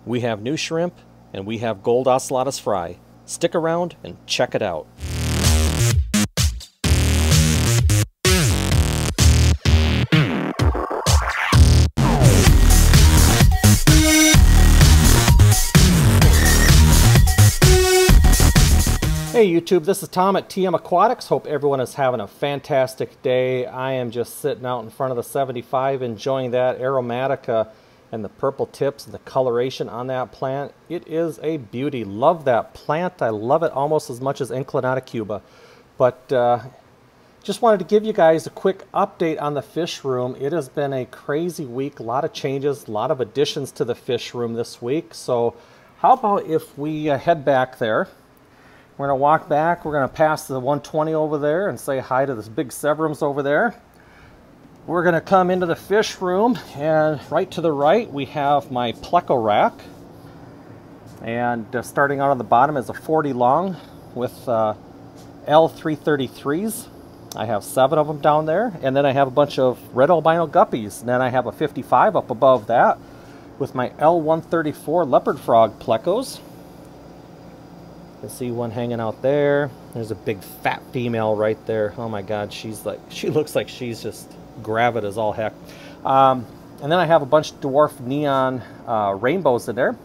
We have new shrimp, and we have gold Ocellatus fry. Stick around and check it out. Hey YouTube, this is Tom at TM Aquatics. Hope everyone is having a fantastic day. I am just sitting out in front of the 75 enjoying that aromatica and the purple tips and the coloration on that plant. It is a beauty. Love that plant. I love it almost as much as Inclinata cuba. But just wanted to give you guys a quick update on the fish room. It has been a crazy week, a lot of changes, a lot of additions to the fish room this week. So how about if we head back there? We're going to walk back, we're going to pass the 120 over there and say hi to this big Severums over there. We're going to come into the fish room, and right to the right we have my Pleco Rack. And starting out on the bottom is a 40 long with L333s. I have 7 of them down there, and then I have a bunch of red albino guppies. And then I have a 55 up above that with my L134 leopard frog plecos. You can see one hanging out there. There's a big fat female right there. Oh my god, she looks like she's just gravid as all heck. And then I have a bunch of dwarf neon rainbows in there.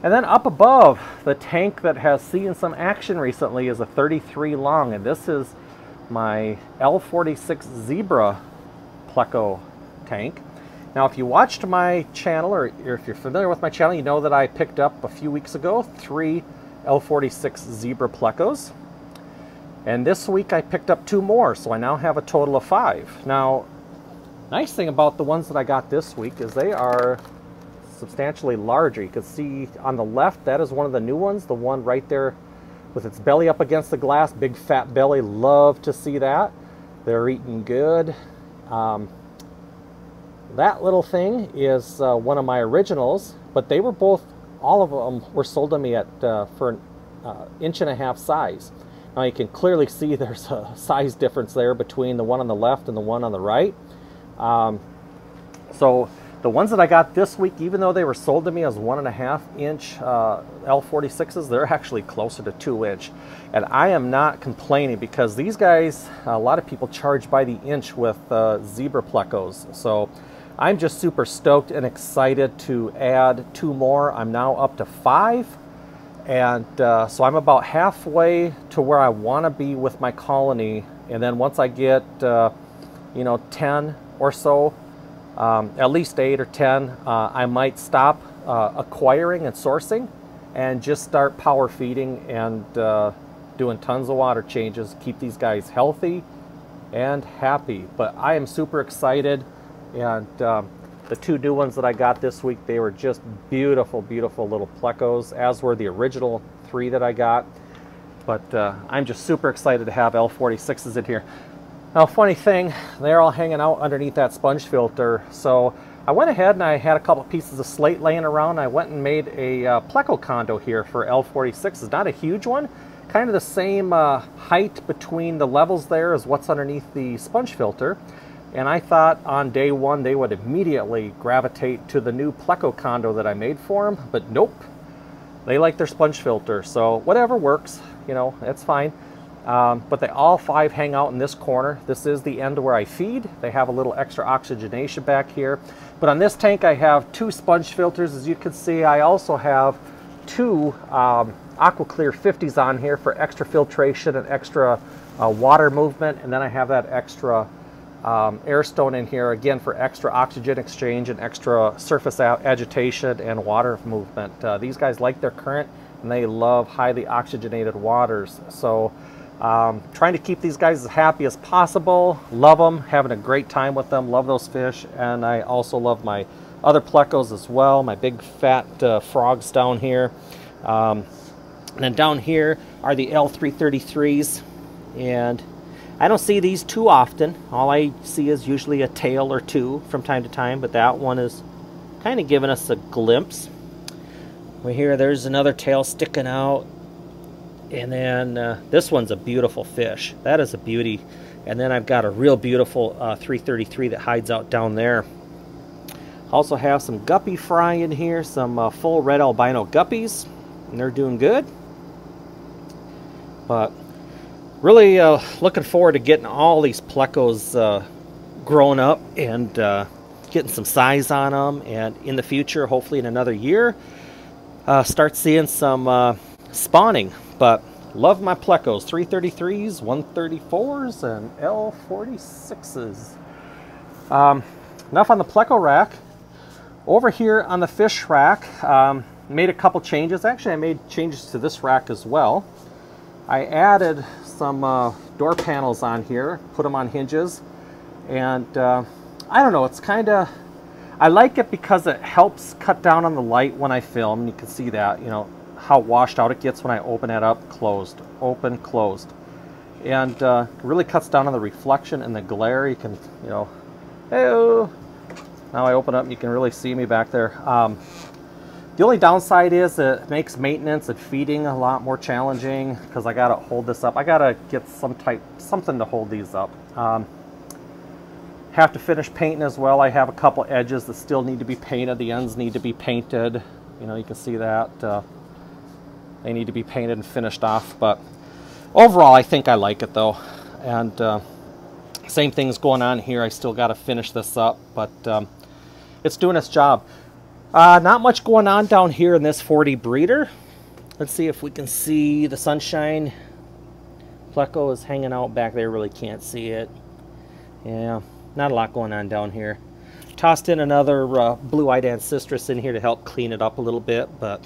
And then up above, the tank that has seen some action recently is a 33 long, and this is my L46 zebra Pleco tank. Now if you watched my channel, or if you're familiar with my channel, you know that I picked up a few weeks ago 3 L46 zebra plecos, and this week I picked up 2 more, so I now have a total of 5. Now, nice thing about the ones that I got this week is they are substantially larger. You can see on the left, that is one of the new ones, the one right there with its belly up against the glass, big fat belly. Love to see that. They're eating good. That little thing is one of my originals, but they were both, all of them were sold to me at for an 1.5 inch size. Now you can clearly see there's a size difference there between the one on the left and the one on the right. So the ones that I got this week, even though they were sold to me as 1.5 inch L46s, they're actually closer to 2 inch. And I am not complaining, because these guys, a lot of people charge by the inch with zebra plecos. So I'm just super stoked and excited to add 2 more. I'm now up to 5, and so I'm about halfway to where I want to be with my colony. And then once I get you know, 10 or so, at least 8 or 10, I might stop acquiring and sourcing and just start power feeding and doing tons of water changes, keep these guys healthy and happy. But I am super excited. And the 2 new ones that I got this week, they were just beautiful, beautiful little plecos, as were the original 3 that I got. But I'm just super excited to have L46s in here. Now, funny thing, they're all hanging out underneath that sponge filter. So I went ahead and I had a couple pieces of slate laying around. I went and made a Pleco condo here for L46s. Not a huge one, kind of the same height between the levels there as what's underneath the sponge filter. And I thought on day 1 they would immediately gravitate to the new Pleco condo that I made for them, but nope. They like their sponge filter, so whatever works, you know, that's fine. But they all 5 hang out in this corner. This is the end where I feed. They have a little extra oxygenation back here. But on this tank I have 2 sponge filters. As you can see, I also have 2 AquaClear 50s on here for extra filtration and extra water movement. And then I have that extra air stone in here again for extra oxygen exchange and extra surface agitation and water movement. These guys like their current, and they love highly oxygenated waters. So trying to keep these guys as happy as possible. Love them, having a great time with them, love those fish. And I also love my other plecos as well, my big fat frogs down here. And then down here are the L333s, and I don't see these too often. All I see is usually a tail or 2 from time to time, but that one is kind of giving us a glimpse. Well, here, there's another tail sticking out. And then this one's a beautiful fish. That is a beauty. And then I've got a real beautiful 333 that hides out down there. Also have some guppy fry in here, some full red albino guppies, and they're doing good. But really looking forward to getting all these plecos grown up and getting some size on them, and in the future, hopefully in another year, start seeing some spawning. But love my plecos, 333s, 134s, and L46s. Enough on the Pleco Rack. Over here on the fish rack, made a couple changes. Actually, I made changes to this rack as well. I added some door panels on here, put them on hinges, and I don't know, it's kind of, I like it because it helps cut down on the light when I film. You can see that, you know, how washed out it gets when I open it up, closed, open, closed. And it really cuts down on the reflection and the glare. You can, you know, hey-oh. Now I open up and you can really see me back there. The only downside is it makes maintenance and feeding a lot more challenging because I gotta hold this up. I gotta get something to hold these up. Have to finish painting as well. I have a couple edges that still need to be painted. The ends need to be painted. You know, you can see that. They need to be painted and finished off. But overall, I think I like it though. And same thing's going on here. I still gotta finish this up, but it's doing its job. Not much going on down here in this 40 breeder. Let's see if we can see the sunshine. Pleco is hanging out back there. Really can't see it. Yeah, not a lot going on down here. Tossed in another blue-eyed ancestris in here to help clean it up a little bit. But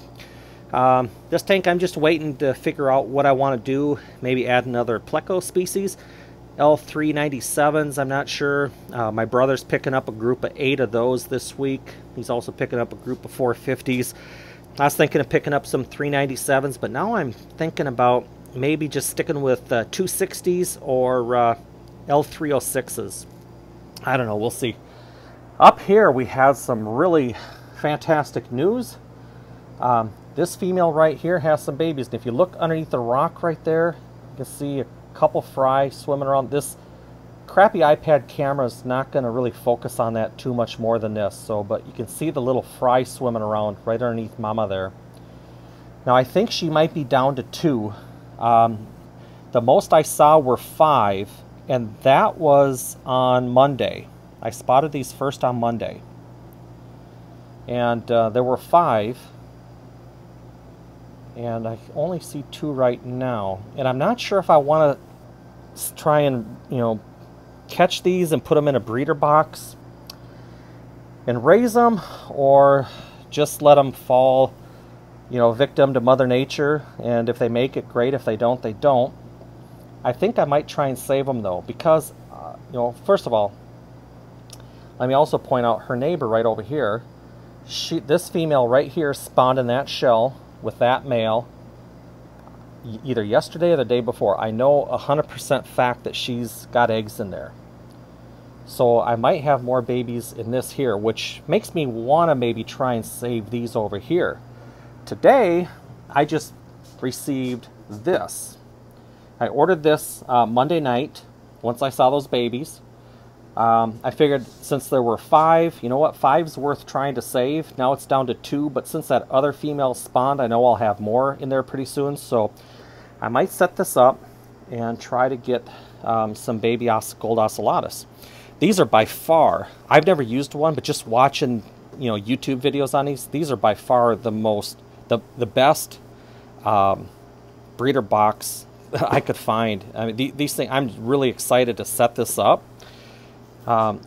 this tank, I'm just waiting to figure out what I want to do. Maybe add another Pleco species. L397s, I'm not sure. My brother's picking up a group of 8 of those this week. He's also picking up a group of 450s. I was thinking of picking up some 397s, but now I'm thinking about maybe just sticking with 260s or L306s. I don't know, we'll see. Up here we have some really fantastic news. This female right here has some babies, and if you look underneath the rock right there, you can see a couple fry swimming around. This crappy iPad camera is not going to really focus on that too much more than this, so but you can see the little fry swimming around right underneath mama there. Now I think she might be down to 2. The most I saw were 5, and that was on Monday. I spotted these first on Monday, and there were 5, and I only see 2 right now. And I'm not sure if I want to try and, you know, catch these and put them in a breeder box and raise them, or just let them fall, you know, victim to Mother Nature. And if they make it, great. If they don't, they don't. I think I might try and save them though, because, you know, first of all, let me also point out her neighbor right over here. This female right here spawned in that shell with that male either yesterday or the day before. I know 100% fact that she's got eggs in there. So I might have more babies in this here, which makes me want to maybe try and save these over here. Today, I just received this. I ordered this Monday night once I saw those babies. I figured since there were 5, you know what, 5's worth trying to save. Now it's down to 2, but since that other female spawned, I know I'll have more in there pretty soon. So I might set this up and try to get some baby gold Ocellatus. These are by far, I've never used one, but just watching, you know, YouTube videos on these are by far the best breeder box I could find. I mean, these things, I'm really excited to set this up.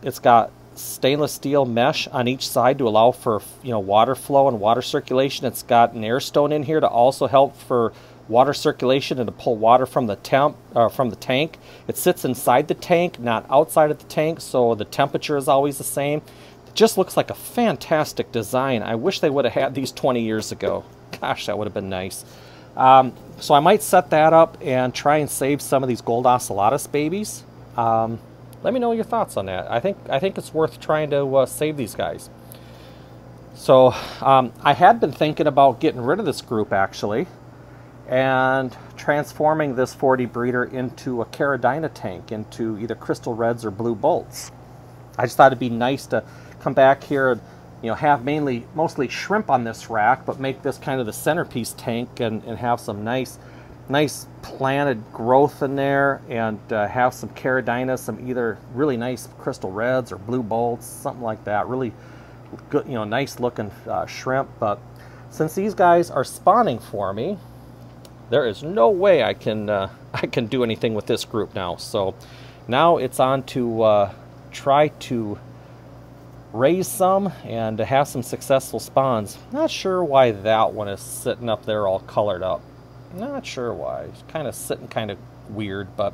It's got stainless steel mesh on each side to allow for, you know, water flow and water circulation. It's got an air stone in here to also help for water circulation and to pull water from the tank. It sits inside the tank, not outside of the tank, so the temperature is always the same. It just looks like a fantastic design. I wish they would have had these 20 years ago. Gosh, that would have been nice. So I might set that up and try and save some of these gold Ocellatus babies. Let me know your thoughts on that. I think it's worth trying to save these guys. So I had been thinking about getting rid of this group actually, and transforming this 40 breeder into a Caridina tank, into either crystal reds or blue bolts. I just thought it'd be nice to come back here and you know, have mostly shrimp on this rack, but make this kind of the centerpiece tank and have some nice planted growth in there, and have some Caridina, some either really nice crystal reds or blue bolts, something like that. Really good, you know, nice looking shrimp. But since these guys are spawning for me, there is no way I can do anything with this group now. So now it's on to try to raise some and to have some successful spawns. Not sure why that one is sitting up there all colored up. Not sure why. It's kind of sitting kind of weird, but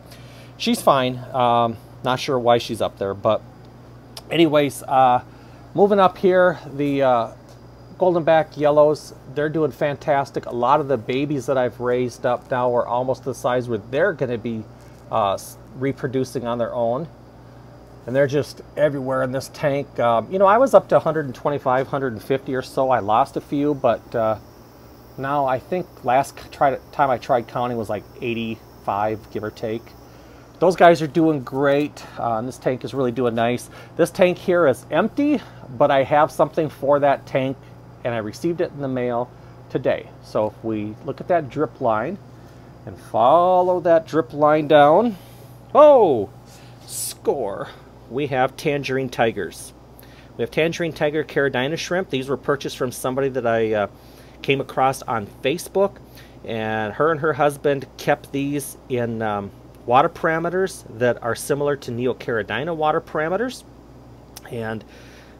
she's fine. Not sure why she's up there, but anyways, moving up here, the goldenback yellows, they're doing fantastic. A lot of the babies that I've raised up now are almost the size where they're going to be reproducing on their own, and they're just everywhere in this tank. You know, I was up to 125, 150 or so. I lost a few, but now I think last time I tried counting was like 85, give or take. Those guys are doing great, and this tank is really doing nice. This tank here is empty, but I have something for that tank, and I received it in the mail today. So if we look at that drip line and follow that drip line down, oh, score! We have tangerine tigers. We have tangerine tiger Caridina shrimp. These were purchased from somebody that I came across on Facebook, and her husband kept these in water parameters that are similar to Neocaridina water parameters, and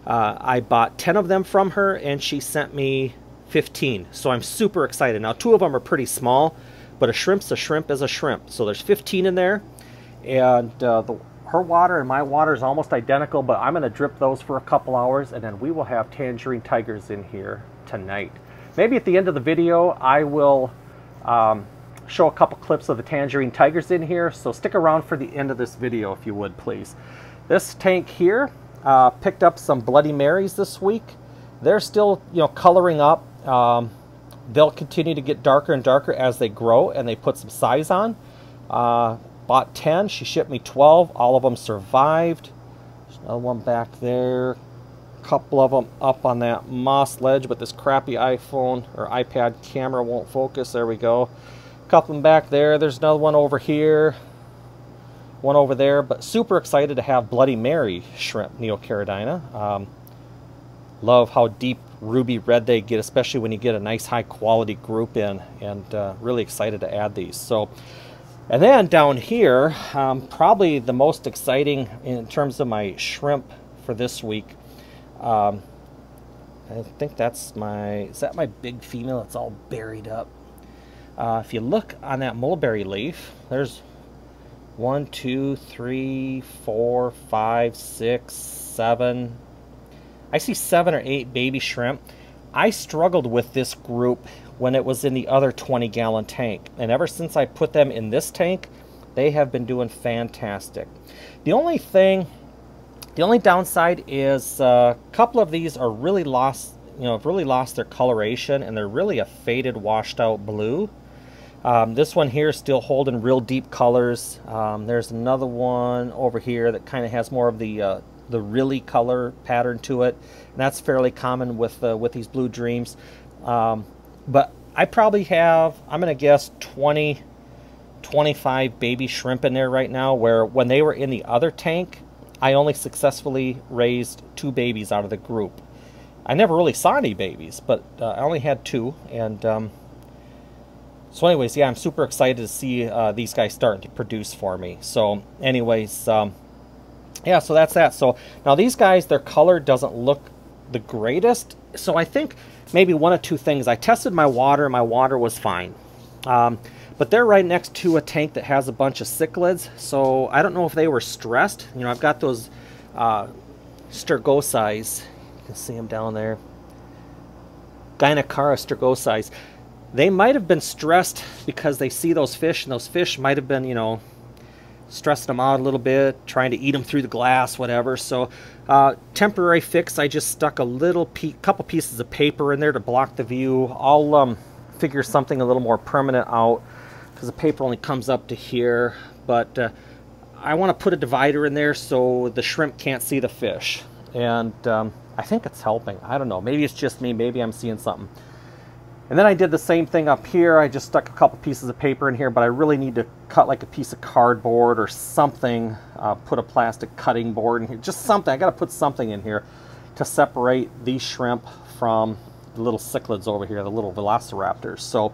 I bought 10 of them from her, and she sent me 15, so I'm super excited. Now 2 of them are pretty small, but a shrimp's a shrimp is a shrimp, so there's 15 in there, and her water and my water is almost identical, but I'm going to drip those for a couple hours, and then we will have tangerine tigers in here tonight. Maybe at the end of the video, I will show a couple clips of the tangerine tigers in here, so stick around for the end of this video if you would, please. This tank here picked up some Bloody Marys this week. They're still, you know, coloring up. They'll continue to get darker and darker as they grow and they put some size on. Bought 10. She shipped me 12. All of them survived. There's another one back there. Couple of them up on that moss ledge, but this crappy iPhone or iPad camera won't focus. There we go. Couple of them back there. There's another one over here, one over there. But super excited to have Bloody Mary shrimp, Neocaridina. Love how deep ruby red they get, especially when you get a nice high quality group in, and really excited to add these. So, and then down here, probably the most exciting in terms of my shrimp for this week. I think that's is that my big female? It's all buried up. If you look on that mulberry leaf, there's 1, 2, 3, 4, 5, 6, 7. I see 7 or 8 baby shrimp. I struggled with this group when it was in the other 20-gallon tank, and ever since I put them in this tank, they have been doing fantastic. The only downside is a couple of these are really lost, have really lost their coloration, and they're really a faded, washed out blue. This one here is still holding real deep colors. There's another one over here that kind of has more of the really color pattern to it, and that's fairly common with these Blue Dreams. But I probably have, I'm going to guess 20, 25 baby shrimp in there right now, where when they were in the other tank, I only successfully raised 2 babies out of the group. I never really saw any babies, but I only had 2. And so anyways, yeah, I'm super excited to see these guys starting to produce for me. So anyways, yeah, so that's that. So now these guys, their color doesn't look the greatest. So I think maybe one of 2 things. I tested my water, and my water was fine. But they're right next to a tank that has a bunch of cichlids, so I don't know if they were stressed. I've got those Sturgosais. You can see them down there. Gynocara Sturgosais. They might have been stressed because they see those fish, and those fish might have been, stressing them out a little bit, trying to eat them through the glass, whatever. So temporary fix, I just stuck a couple pieces of paper in there to block the view. I'll figure something a little more permanent out, because the paper only comes up to here. But I want to put a divider in there so the shrimp can't see the fish. And I think it's helping. I don't know. Maybe it's just me. Maybe I'm seeing something. And then I did the same thing up here. I just stuck a couple pieces of paper in here, but I really need to cut like a piece of cardboard or something, put a plastic cutting board in here, just something. I got to put something in here to separate these shrimp from the little cichlids over here, the little velociraptors. So,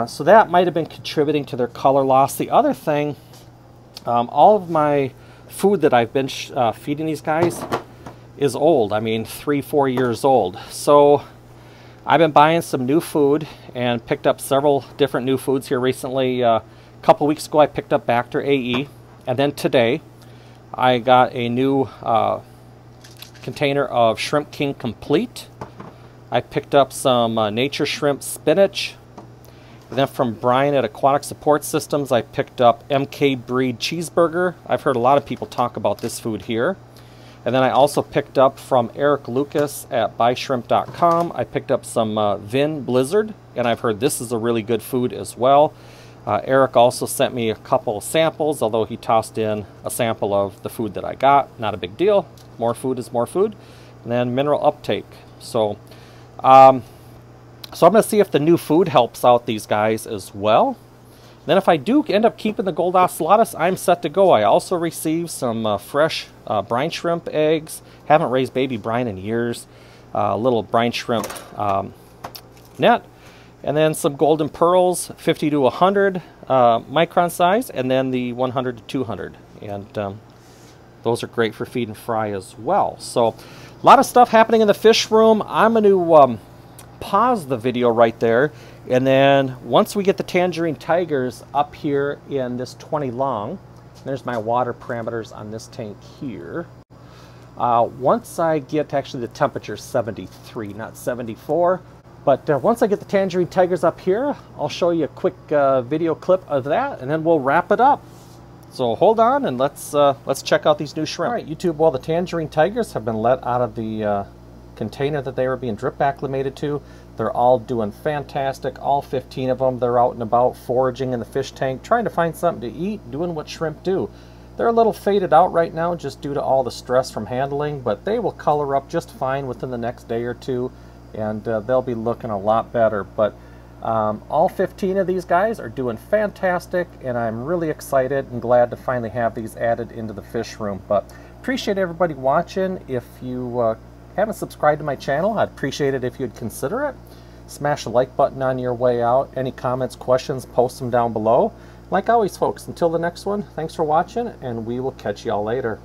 so that might have been contributing to their color loss. The other thing, all of my food that I've been feeding these guys is old. I mean, 3-4 years old. So I've been buying some new food and picked up several different new foods here recently. A couple weeks ago I picked up Bacter AE, and then today I got a new container of Shrimp King Complete. I picked up some Nature Shrimp Spinach. And then from Brian at Aquatic Support Systems, I picked up MK Breed Cheeseburger. I've heard a lot of people talk about this food here. And then I also picked up from Eric Lucas at buyshrimp.com. I picked up some Vin Blizzard, and I've heard this is a really good food as well. Eric also sent me a couple samples, although he tossed in a sample of the food that I got. Not a big deal. More food is more food. And then Mineral Uptake. So, I'm going to see if the new food helps out these guys as well. Then if I do end up keeping the gold Ocellatus, I'm set to go. I also received some fresh brine shrimp eggs. Haven't raised baby brine in years. Little brine shrimp net. And then some golden pearls, 50 to 100 micron size, and then the 100 to 200. And those are great for feed and fry as well. So a lot of stuff happening in the fish room. I'm going to pause the video right there, and then once we get the tangerine tigers up here in this 20 long, there's my water parameters on this tank here. Once I get, actually the temperature 73, not 74, but once I get the tangerine tigers up here, I'll show you a quick video clip of that, and then we'll wrap it up. So hold on, and let's check out these new shrimp. All right, YouTube, well, the tangerine tigers have been let out of the container that they were being drip acclimated to. They're all doing fantastic, all 15 of them. They're out and about foraging in the fish tank, trying to find something to eat, doing what shrimp do. They're a little faded out right now just due to all the stress from handling, but they will color up just fine within the next day or two, and they'll be looking a lot better. But all 15 of these guys are doing fantastic, and I'm really excited and glad to finally have these added into the fish room. But appreciate everybody watching. If you haven't subscribed to my channel, I'd appreciate it if you'd consider it. Smash the like button on your way out. Any comments, questions, post them down below. Like always, folks, until the next one, thanks for watching, and we will catch y'all later.